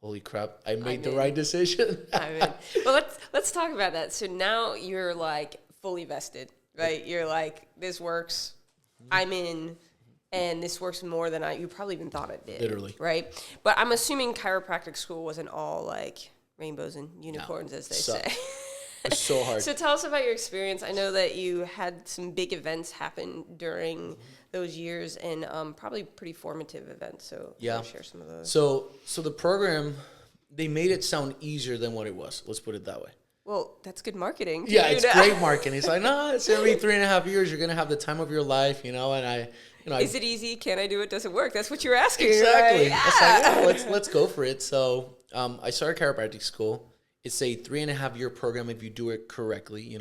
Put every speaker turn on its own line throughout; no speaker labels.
holy crap, I made the right decision.
Well, let's talk about that. So now you're like fully vested, right? You're like, this works. I'm in, and this works more than you probably even thought it did.
Literally.
Right? But I'm assuming chiropractic school wasn't all like rainbows and unicorns, as they say.
It's so hard.
So tell us about your experience. I know that you had some big events happen during those years, and probably pretty formative events. So share some of those.
So the program, they made it sound easier than what it was. Let's put it that way.
Well, that's good marketing.
Yeah, it's great marketing. It's like, no, it's every 3.5 years. You're going to have the time of your life, and
is it easy? Can I do it? Does it work? That's what you're asking.
Exactly.
Right?
Yeah. It's like, let's go for it. So I started chiropractic school. It's a 3.5 year program if you do it correctly,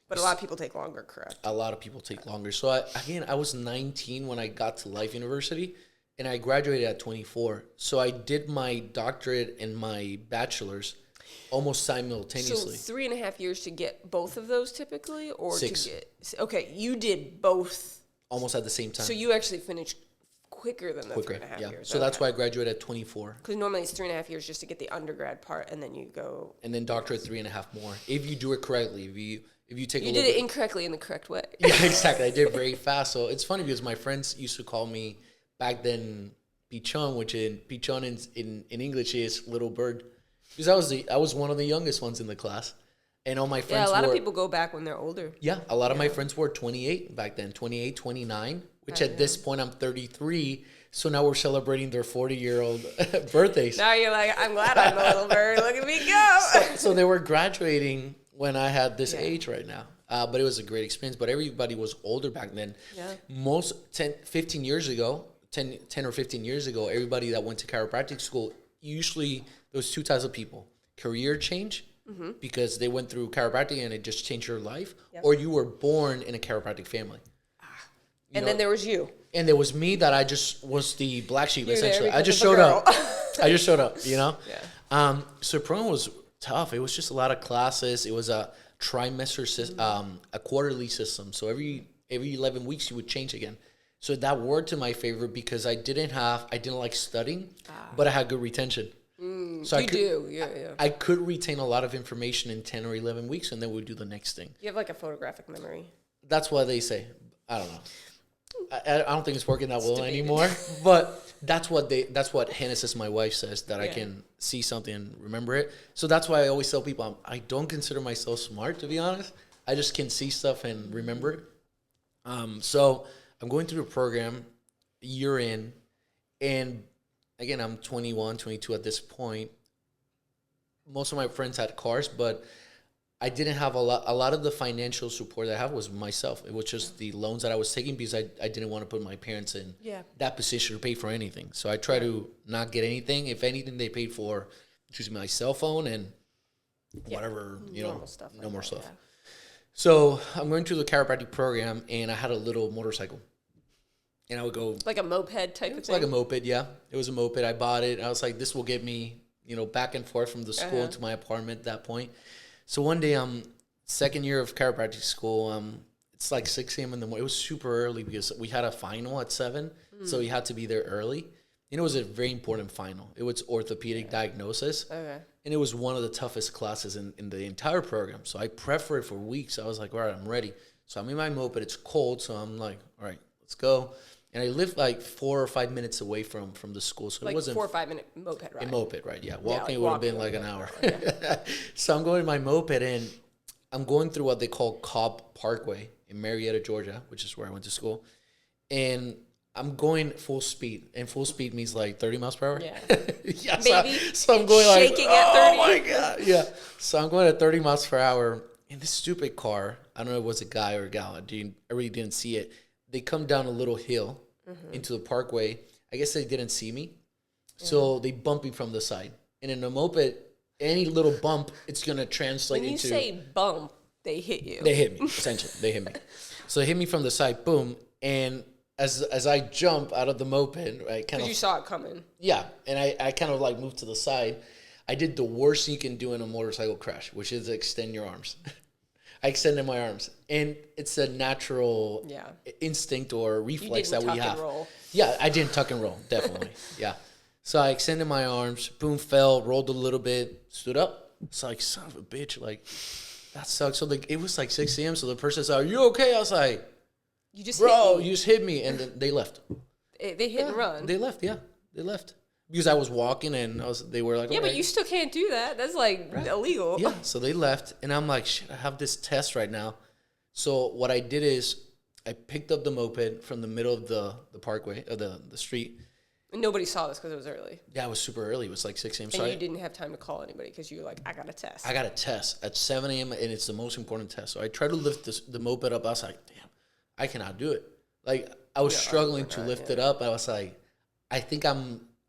But a lot of people take longer, correct?
A lot of people take longer. So I was 19 when I got to Life University, and I graduated at 24. So I did my doctorate and my bachelor's almost simultaneously.
So 3.5 years to get both of those typically, or
6.
to get? Okay, you did both
almost at the same time.
So you actually finished quicker than the 3.5 years.
So that's why I graduated at 24.
Because normally it's 3.5 years just to get the undergrad part, and then you go.
And then doctorate 3.5 more if you do it correctly. If you take
you did it incorrectly in the correct way.
Yeah, exactly. I did very fast. So it's funny because my friends used to call me back then Pichon, which Pichon in English is little bird. Because I was one of the youngest ones in the class. And all my friends
a lot of people go back when they're older.
Yeah, a lot of my friends were 28 back then, 28, 29, which at this point I'm 33. So now we're celebrating their 40-year-old birthdays.
Now you're like, I'm glad I'm a little bird. Look at me go.
So they were graduating when I had this age right now. But it was a great experience. But everybody was older back then. Yeah. Most 10 or 15 years ago, everybody that went to chiropractic school, usually there was two types of people. Career change, because they went through chiropractic and it just changed your life, or you were born in a chiropractic family.
Then there was you.
And there was me that I just was the black sheep, essentially. I just showed up. Yeah. So the program was tough. It was just a lot of classes. It was a trimester system, a quarterly system. So every 11 weeks you would change again. So that worked to my favor because I didn't like studying, but I had good retention. So I could retain a lot of information in 10 or 11 weeks, and then we'd do the next thing.
You have like a photographic memory.
That's what they say. I don't know. I don't think it's working that well anymore, but that's what Hannah, my wife, says, that I can see something and remember it. So that's why I always tell people I don't consider myself smart, to be honest. I just can see stuff and remember it. So I'm going through the program a year in, and again, I'm 21, 22 at this point. Most of my friends had cars, but I didn't have a lot of the financial support that I have was myself. It was just the loans that I was taking because I didn't want to put my parents in that position to pay for anything. So I try to not get anything. If anything, they paid for my cell phone and whatever,
normal stuff.
No more stuff. Yeah. So I'm going through the chiropractic program, and I had a little motorcycle. And I would go...
Like a moped type of thing?
Like a moped, yeah. It was a moped. I bought it. I was like, this will get me, back and forth from the school to my apartment at that point. So one day, second year of chiropractic school, it's like 6 a.m. in the morning. It was super early because we had a final at 7, so we had to be there early. And it was a very important final. It was orthopedic diagnosis. Okay. And it was one of the toughest classes in the entire program. So I prepped for it for weeks. I was like, all right, I'm ready. So I'm in my moped. It's cold, so I'm like, all right, let's go. And I lived like 4 or 5 minutes away from the school. So
like
it wasn't
4 or 5 minute moped ride.
A moped ride, yeah. Walking would have been like an hour. Yeah. So I'm going in my moped, and I'm going through what they call Cobb Parkway in Marietta, Georgia, which is where I went to school. And I'm going full speed. And full speed means like 30 miles per hour. Yeah. Yeah. So I'm going like, shaking at 30. Oh my God. Yeah. So I'm going at 30 miles per hour. And this stupid car, I don't know if it was a guy or a gal. I really didn't see it. They come down a little hill into the parkway. I guess they didn't see me. So they bump me from the side. And in a moped, any little bump, it's going to translate into...
When you say bump, they hit you.
They hit me, essentially. They hit me. So they hit me from the side, boom. And as I jump out of the moped, I kind of...
you saw it coming.
Yeah. And I kind of like moved to the side. I did the worst you can do in a motorcycle crash, which is extend your arms. I extended my arms, and it's a natural instinct or reflex that we have.
And roll.
Yeah, I didn't tuck and roll, definitely. Yeah. So I extended my arms, boom, fell, rolled a little bit, stood up. It's like, son of a bitch, like, that sucks. So like, it was like 6 a.m. So the person said, are you okay? I was like,
you just
bro, you just hit me. And then they left.
They hit and run.
They left, yeah. They left. Because I was walking and they were like,
yeah,
okay.
but you still can't do that. That's like illegal.
Yeah, so they left. And I'm like, shit, I have this test right now. So what I did is I picked up the moped from the middle of the parkway, of the street.
And nobody saw this because it was early.
Yeah, it was super early. It was like 6 a.m.
And you didn't have time to call anybody because you were like, I got a test.
I got a test at 7 a.m. and it's the most important test. So I tried to lift the moped up. I was like, damn, I cannot do it. Like, I was struggling to lift it up. I was like, I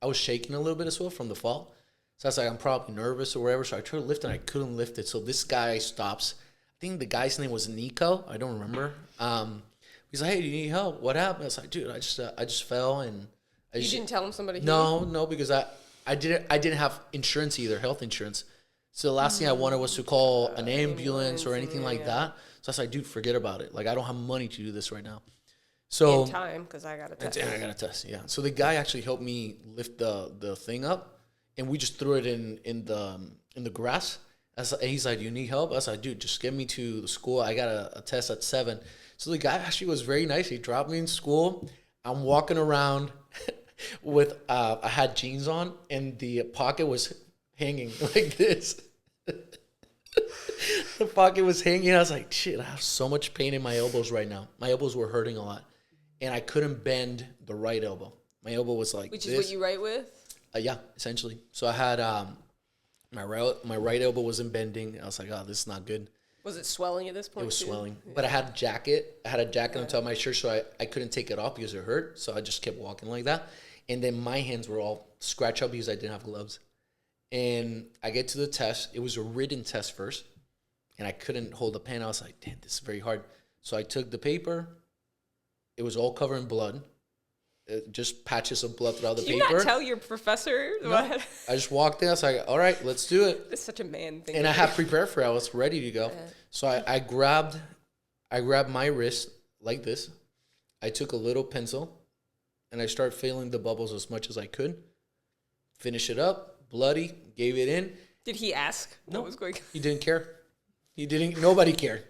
was shaking a little bit as well from the fall. So I was like, I'm probably nervous or whatever. So I tried to lift it and I couldn't lift it. So this guy stops. I think the guy's name was Nico. I don't remember. He's like, hey, do you need help? What happened? I was like, dude, I just fell and
you didn't tell him somebody?
No, because I didn't have insurance either, health insurance. So the last thing I wanted was to call an ambulance or anything like that. So I was like, dude, forget about it. Like, I don't have money to do this right now. So
in time, because I got a test.
I got a test, yeah. So the guy actually helped me lift the thing up, and we just threw it in the grass. And he's like, you need help? I was like, dude, just get me to the school. I got a test at 7. So the guy actually was very nice. He dropped me in school. I'm walking around with I had jeans on and the pocket was hanging like this. The pocket was hanging. I was like, shit, I have so much pain in my elbows right now. My elbows were hurting a lot. And I couldn't bend the right elbow. My elbow was like
Which is what you write with?
Yeah, essentially. So I had my right elbow wasn't bending. I was like, oh, this is not good.
Was it swelling at this point?
It was swelling. But I had a jacket. I had a jacket on top of my shirt, so I couldn't take it off because it hurt. So I just kept walking like that. And then my hands were all scratched up because I didn't have gloves. And I get to the test. It was a written test first. And I couldn't hold the pen. I was like, damn, this is very hard. So I took the paper. It was all covered in blood. Just patches of blood throughout the paper.
Did you not tell your professor?
No. I just walked in. I was like, all right, let's do it.
It's such a man thing.
And I had prepared for it. I was ready to go. So I grabbed my wrist like this. I took a little pencil, and I started filling the bubbles as much as I could. Finish it up, bloody, gave it in.
Did he ask what was going on?
He didn't care. Nobody cared.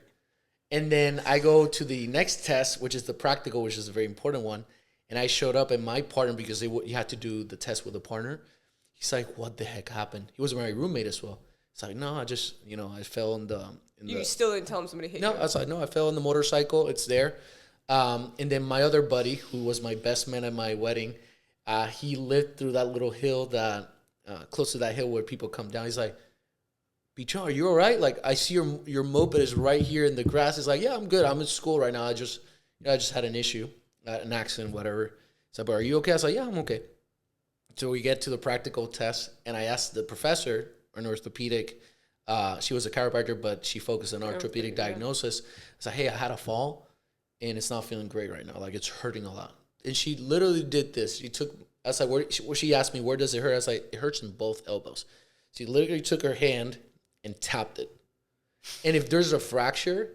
And then I go to the next test, which is the practical, which is a very important one. And I showed up, and my partner, because you had to do the test with a partner, he's like, what the heck happened? He was my roommate as well. It's like, no, I just, I fell in the...
You still didn't tell him somebody hit you?
No, I was like, no, I fell in the motorcycle. It's there. And then my other buddy, who was my best man at my wedding, he lived through that little hill that, close to that hill where people come down. He's like, Bichon, are you all right? Like, I see your moped is right here in the grass. He's like, yeah, I'm good. I'm in school right now. I just had an issue. An accident, whatever. So, but are you okay? I was like, yeah, I'm okay. So we get to the practical test, and I asked the professor, an orthopedic, she was a chiropractor, but she focused on orthopedic diagnosis. I was like, hey, I had a fall, and it's not feeling great right now. Like, it's hurting a lot. And she literally did this. I was like, she asked me, where does it hurt? I was like, it hurts in both elbows. She literally took her hand and tapped it. And if there's a fracture,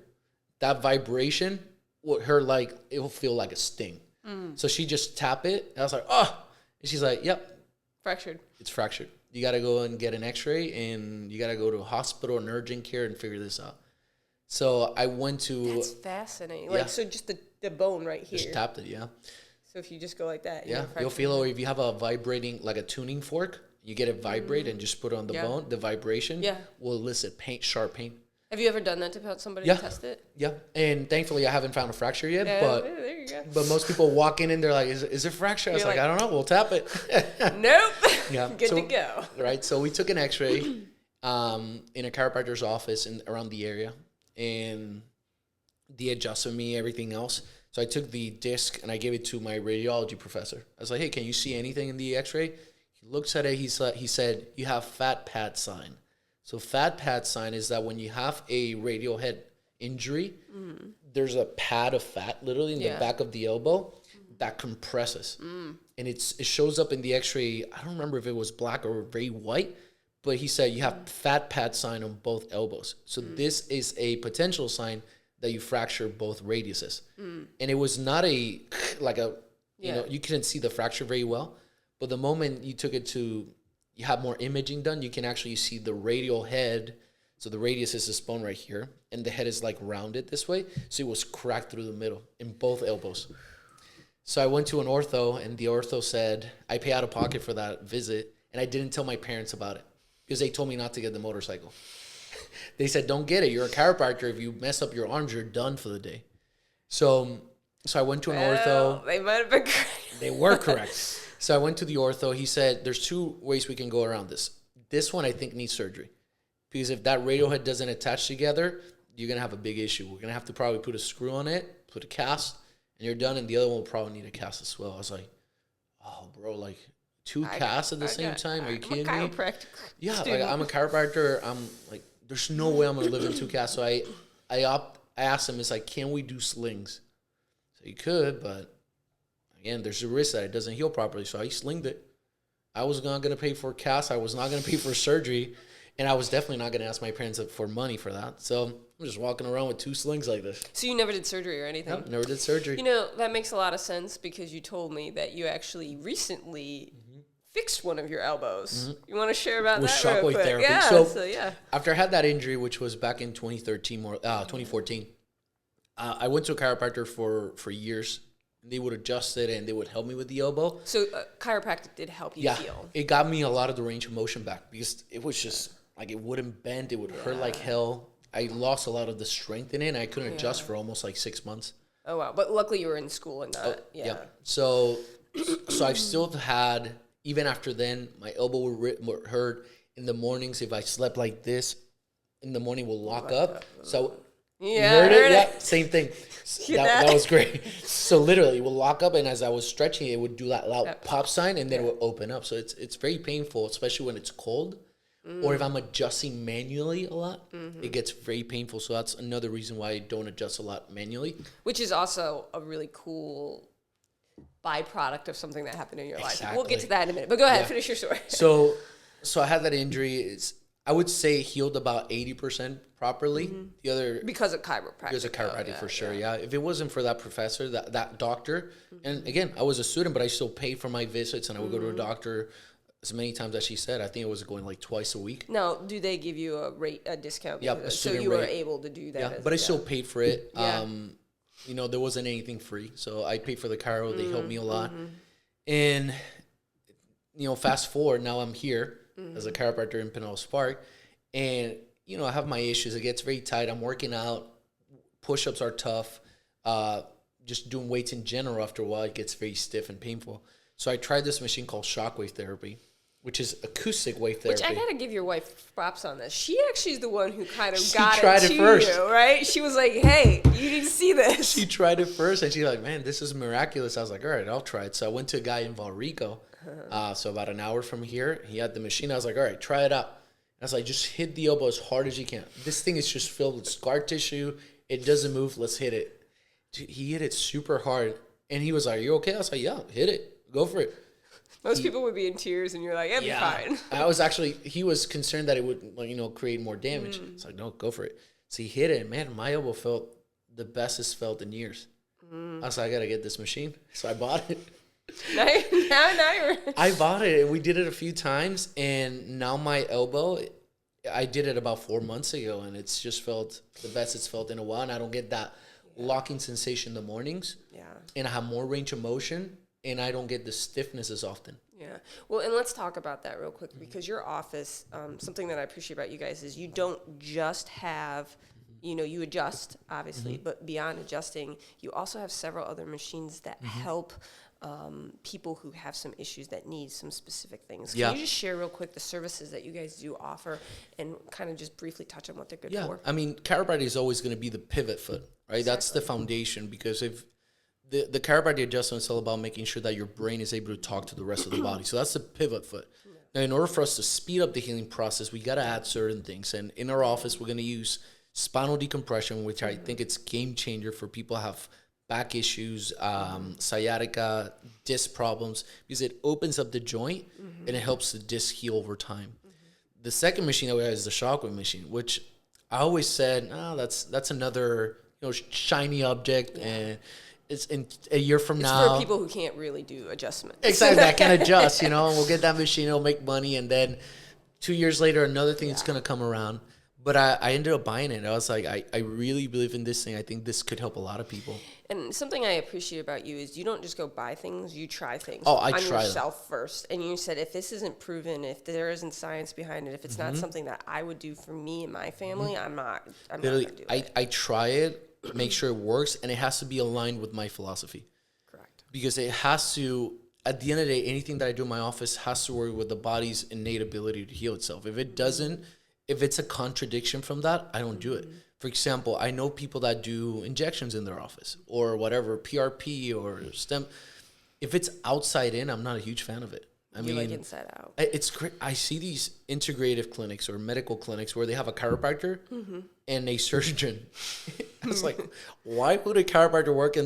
that vibration it will feel like a sting. So she just tapped it. And I was like, oh. And she's like, yep.
Fractured. It's
fractured. You got to go and get an x-ray, and you got to go to a hospital and urgent care and figure this out. So I went to...
That's fascinating. Like, so just the bone right here.
Just tapped it, yeah.
So if you just go like that...
Yeah, you'll feel, or if you have a vibrating, like a tuning fork, you get it vibrate and just put it on the bone, the vibration will elicit sharp pain.
Have you ever done that to somebody to test it?
Yeah, and thankfully I haven't found a fracture yet. But
there you go.
But most people walk in and they're like, "Is it fracture?" I was like, "I don't know. We'll tap it."
Nope.
Yeah,
good to go.
Right. So we took an X-ray in a chiropractor's office around the area, and they adjusted me, everything else. So I took the disc and I gave it to my radiology professor. I was like, "Hey, can you see anything in the X-ray?" He looks at it. He said, "You have fat pad sign." So fat pad sign is that when you have a radial head injury, there's a pad of fat literally in the back of the elbow that compresses. And it shows up in the X-ray. I don't remember if it was black or very white, but he said you have fat pad sign on both elbows. So this is a potential sign that you fracture both radiuses. And it was not you couldn't see the fracture very well, But the moment you took it to, you have more imaging done, you can actually see the radial head. So the radius is this bone right here, and the head is like rounded this way. So it was cracked through the middle in both elbows. So I went to an ortho, and the ortho said, I pay out of pocket for that visit, and I didn't tell my parents about it because they told me not to get the motorcycle. They said, don't get it. You're a chiropractor. If you mess up your arms, you're done for the day. So I went to an ortho.
They might have been correct.
They were correct. So I went to the ortho. He said, there's 2 ways we can go around this. This one I think needs surgery. Because if that radial head doesn't attach together, you're going to have a big issue. We're going to have to probably put a screw on it, put a cast, and you're done. And the other one will probably need a cast as well. I was like, oh, bro, like 2 casts at the same time? Are you kidding me? Yeah, like, I'm a chiropractor. I'm like, there's no way I'm going to live in 2 casts. So I asked him, it's like, can we do slings? So you could, but again, there's a risk that it doesn't heal properly. So I slinged it. I was not going to pay for a cast. I was not going to pay for surgery. And I was definitely not going to ask my parents for money for that. So I'm just walking around with 2 slings like this.
So you never did surgery or anything?
Nope, never did surgery.
You know, that makes a lot of sense because you told me that you actually recently fixed one of your elbows. You want to share about
with
that real
Shockwave
quick?
therapy.
Yeah,
So
yeah.
After I had that injury, which was back in 2014, I went to a chiropractor for years. They would adjust it and they would help me with the elbow.
So chiropractic did help you heal.
It got me a lot of the range of motion back because it was just like it wouldn't bend. It would hurt like hell. I lost a lot of the strength in it, and I couldn't adjust for almost like 6 months.
Oh, wow. But luckily you were in school and not,
So I've still had, even after then, my elbow would hurt. In the mornings, if I slept like this, in the morning will lock up. So you heard it? Yeah, same thing. That was great. So literally, it will lock up, and as I was stretching, it would do that loud pop sign, and then it would open up. So it's very painful, especially when it's cold. Or if I'm adjusting manually a lot, it gets very painful. So that's another reason why I don't adjust a lot manually.
Which is also a really cool byproduct of something that happened in your life. We'll get to that in a minute. But go ahead, finish your story.
So I had that injury. I would say it healed about 80% properly. The other
because of chiropractic.
Because of chiropractic for sure. Yeah. If it wasn't for that professor, that doctor, and again, I was a student, but I still paid for my visits, and I would go to a doctor as many times as she said. I think it was going like twice a week.
Now, do they give you a discount?
Yeah,
so you were able to do that.
Yeah, but I still paid for it. You know, there wasn't anything free, so I paid for the chiro. They helped me a lot, and you know, fast forward, now I'm here as a chiropractor in Pinellas Park, and you know, I have my issues. It gets very tight. I'm working out. Push-ups are tough. Just doing weights in general, after a while, it gets very stiff and painful. So I tried this machine called Shockwave therapy, which is acoustic wave therapy.
Which I gotta give your wife props on this. She actually is the one who kind of got
it
to
first.
You, right? She was like, "Hey, you need to see this."
She tried it first, and she's like, "Man, this is miraculous." I was like, "All right, I'll try it." So I went to a guy in Valrico, so about an hour from here. He had the machine. I was like, "All right, try it out." I was like, "Just hit the elbow as hard as you can. This thing is just filled with scar tissue. It doesn't move. Let's hit it." Dude, he hit it super hard, and he was like, "Are you okay?" I was like, "Yeah, hit it. Go for it."
Most people would be in tears, and you're like, "I'm fine."
He was concerned that it would, like, you know, create more damage. It's like, no, go for it. So he hit it, and man, my elbow felt the best it's felt in years. I was like, I got to get this machine. So I bought it.
Now you're...
I bought it, and we did it a few times, and now my elbow, I did it about 4 months ago, and it's just felt the best it's felt in a while, and I don't get that locking sensation in the mornings. Yeah. And I have more range of motion, and I don't get the stiffness as often.
Yeah. Well, and let's talk about that real quick, because your office, something that I appreciate about you guys is you don't just have, you know, you adjust, obviously, but beyond adjusting, you also have several other machines that help people who have some issues that need some specific things. Can you just share real quick the services that you guys do offer and kind of just briefly touch on what they're good for?
I mean, chiropractic is always going to be the pivot foot, right? Exactly. That's the foundation, because if the chiropractic adjustment is all about making sure that your brain is able to talk to the rest of the body. So that's the pivot foot. Now, in order for us to speed up the healing process, we got to add certain things. And in our office, we're going to use spinal decompression, which I think it's game changer for people who have back issues, sciatica, disc problems, because it opens up the joint and it helps the disc heal over time. The second machine that we have is the Shockwave machine, which I always said, that's another shiny object, and it's in a year from
it's
now.
for people who can't really do adjustments.
Exactly, I can adjust, and we'll get that machine, it'll make money, and then 2 years later, another thing is going to come around. But I ended up buying it. I was like, I really believe in this thing. I think this could help a lot of people.
And something I appreciate about you is you don't just go buy things, you try things
on
yourself first. And you said, if this isn't proven, if there isn't science behind it, if it's not something that I would do for me and my family, I'm not going to do it.
I try it, make sure it works, and it has to be aligned with my philosophy.
Correct.
Because it has to, at the end of the day, anything that I do in my office has to work with the body's innate ability to heal itself. If it doesn't, if it's a contradiction from that, I don't do it. For example, I know people that do injections in their office or whatever, PRP or stem. If it's outside in, I'm not a huge fan of it. I mean,
like inside out.
It's great. I see these integrative clinics or medical clinics where they have a chiropractor and a surgeon. I was like, why would a chiropractor work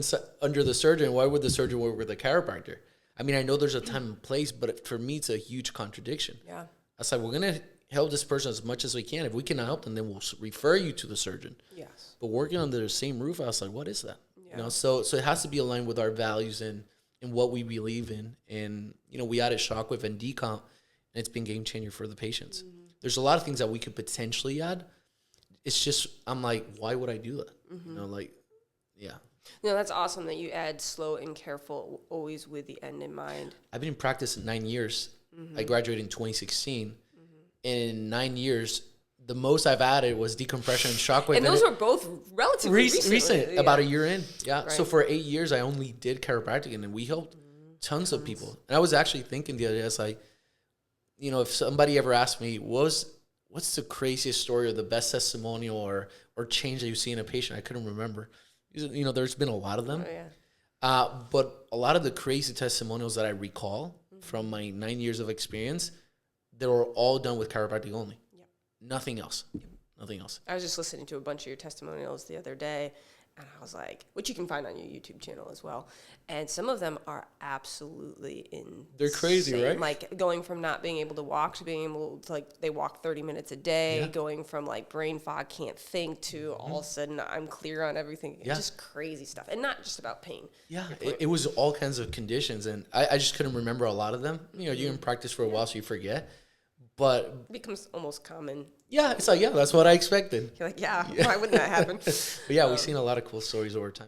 under the surgeon? Why would the surgeon work with a chiropractor? I mean, I know there's a time and place, but for me, it's a huge contradiction.
Yeah.
I was like, we're going to help this person as much as we can. If we cannot help them, then we'll refer you to the surgeon.
Yes.
But working under the same roof, I was like, what is that?
Yeah.
So it has to be aligned with our values and what we believe in. And, we added Shockwave and decomp, and it's been game changer for the patients. There's a lot of things that we could potentially add. It's just, I'm like, why would I do that? Yeah.
No, that's awesome that you add slow and careful, always with the end in mind.
I've been in practice 9 years. I graduated in 2016. In 9 years, the most I've added was decompression and Shockwave.
And those were both relatively recent.
Yeah. About a year in. Yeah.
Right.
So for 8 years, I only did chiropractic, and then we helped tons of people. And I was actually thinking the other day, I was like, if somebody ever asked me, what's the craziest story or the best testimonial or change that you see in a patient, I couldn't remember. There's been a lot of them.
Oh, yeah.
But a lot of the crazy testimonials that I recall from my 9 years of experience, they were all done with chiropractic only.
Yep.
Nothing else. Nothing else.
I was just listening to a bunch of your testimonials the other day, and I was like, which you can find on your YouTube channel as well. And some of them are absolutely insane.
They're crazy, right?
Like going from not being able to walk to being able to, they walk 30 minutes a day, going from brain fog, can't think, to all of a sudden I'm clear on everything. Yeah. Just crazy stuff. And not just about pain.
Yeah, it was all kinds of conditions, and I just couldn't remember a lot of them. You're in practice for a while, so you forget. But
it becomes almost common.
Yeah, it's like, that's what I expected.
You're like, why wouldn't that happen?
But yeah, we've seen a lot of cool stories over time.